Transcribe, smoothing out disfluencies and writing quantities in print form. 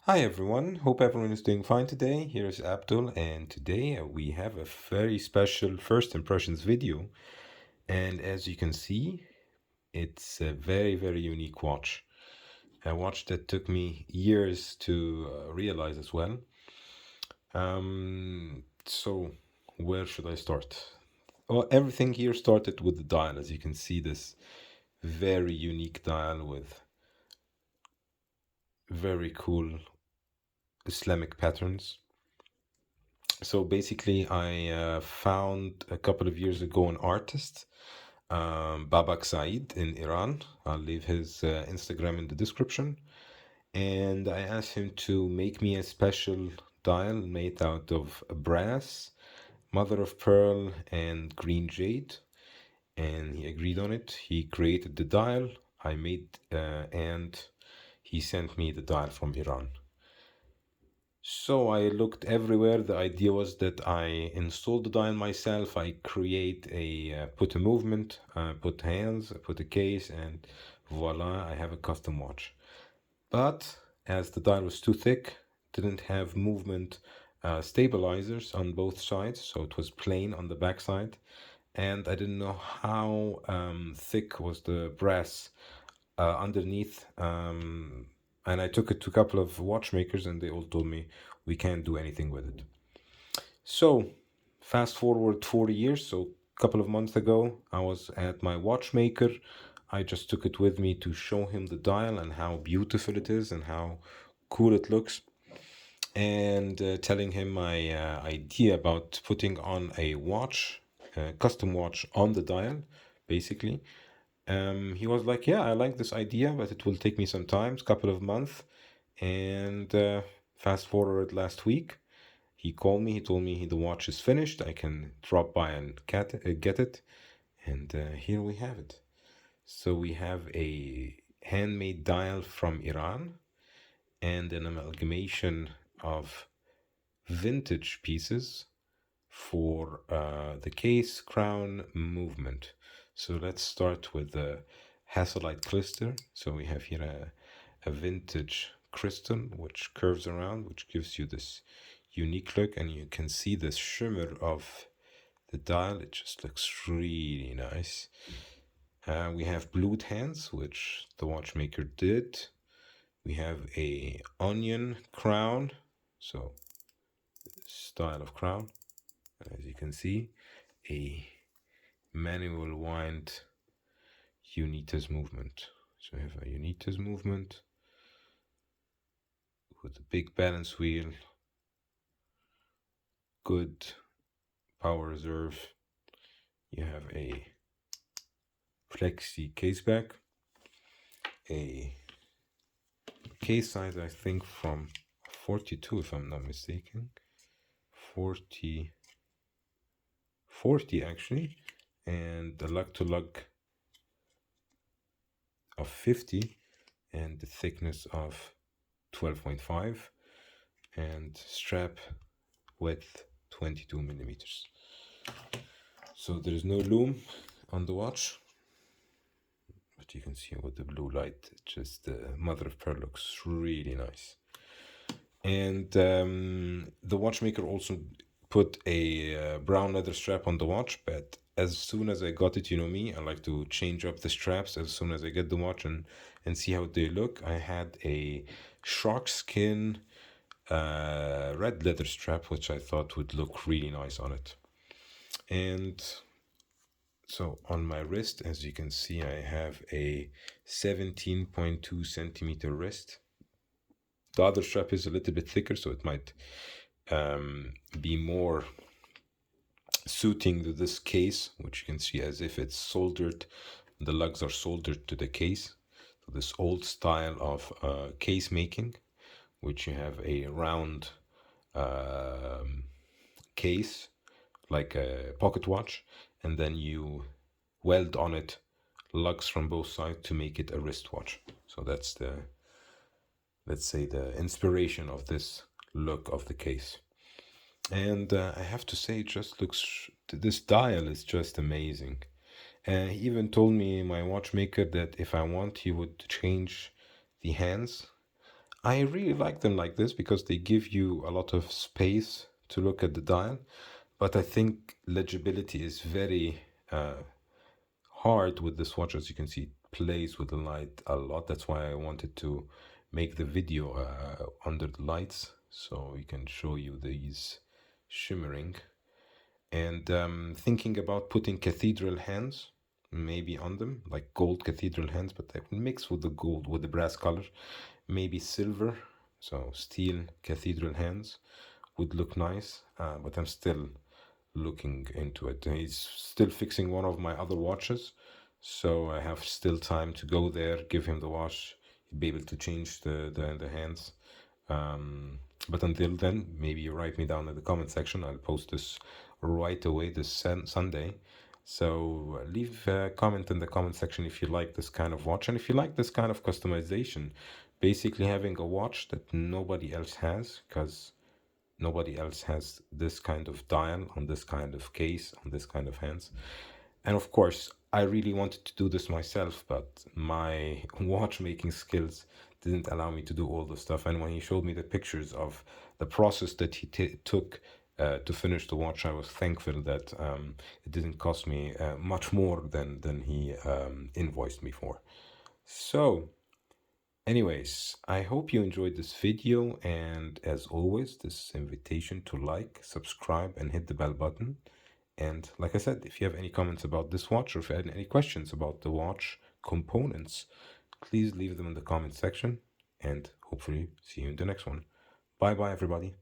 Hi everyone, hope everyone is doing fine today. Here is Abdul, and today we have a very special first impressions video. And as you can see, it's a very, very unique watch. A watch that took me years to realize as well. So, where should I start? Well, everything here started with the dial. As you can see, this very unique dial with very cool Islamic patterns. So basically, I found a couple of years ago an artist, Babak Said in Iran. I'll leave his Instagram in the description. And I asked him to make me a special dial made out of brass, mother of pearl, and green jade. And he agreed on it. He created the dial. I made, and he sent me the dial from Iran. So I looked everywhere. The idea was that I install the dial myself. I create put a movement, put hands, put a case, and voila, I have a custom watch. But as the dial was too thick, didn't have movement stabilizers on both sides, so it was plain on the back side, and I didn't know how thick was the brass underneath. And I took it to a couple of watchmakers, and they all told me we can't do anything with it. So, fast forward 40 years. So, a couple of months ago, I was at my watchmaker. I just took it with me to show him the dial and how beautiful it is and how cool it looks. And telling him my idea about putting on a watch, custom watch on the dial, basically. He was like, "Yeah, I like this idea, but it will take me some time, a couple of months." And fast forward last week, he called me. He told me the watch is finished. I can drop by and get it. And here we have it. So we have a handmade dial from Iran and an amalgamation of vintage pieces for the case crown movement. So let's start with the Hasselite crystal. So we have here a vintage crystal which curves around, which gives you this unique look, and you can see the shimmer of the dial. It just looks really nice. We have blued hands, which the watchmaker did. We have a onion crown, so style of crown. As you can see, a manual wind unitas movement. So we have a unitas movement with a big balance wheel, good power reserve. You have a flexi case back, a case size I think from 42 if I'm not mistaken, 40, 40 actually, and the lug to lug of 50, and the thickness of 12.5, and strap width 22 millimeters. So there is no loom on the watch, but you can see with the blue light, just the mother of pearl looks really nice. And the watchmaker also put a brown leather strap on the watch, but as soon as I got it, you know me, I like to change up the straps as soon as I get the watch and see how they look. I had a shark skin red leather strap, which I thought would look really nice on it. And so on my wrist, as you can see, I have a 17.2 centimeter wrist. The other strap is a little bit thicker, so it might be more suiting to this case, which you can see as if it's soldered. The lugs are soldered to the case. So this old style of case making, which you have a round case like a pocket watch, and then you weld on it lugs from both sides to make it a wristwatch. So that's the, let's say, the inspiration of this look of the case. And I have to say, it just looks, this dial is just amazing. He even told me, my watchmaker, that if I want, he would change the hands. I really like them like this because they give you a lot of space to look at the dial, but I think legibility is very hard with this watch. As you can see, it plays with the light a lot. That's why I wanted to make the video under the lights so we can show you these shimmering. And thinking about putting cathedral hands maybe on them, like gold cathedral hands, but they will mix with the gold, with the brass color, maybe silver, so steel cathedral hands would look nice, but I'm still looking into it. He's still fixing one of my other watches, so I have still time to go there, give him the watch, be able to change the hands. But until then, maybe you write me down in the comment section. I'll post this right away this Sunday. So leave a comment in the comment section if you like this kind of watch and if you like this kind of customization. Basically having a watch that nobody else has, because nobody else has this kind of dial on this kind of case, on this kind of hands. And of course, I really wanted to do this myself, but my watchmaking skills didn't allow me to do all the stuff. And when he showed me the pictures of the process that he took to finish the watch, I was thankful that it didn't cost me much more than he invoiced me for. So, anyways, I hope you enjoyed this video, and as always, this invitation to like, subscribe, and hit the bell button. And like I said, if you have any comments about this watch or if you had any questions about the watch components, please leave them in the comment section, and hopefully see you in the next one. Bye bye, everybody.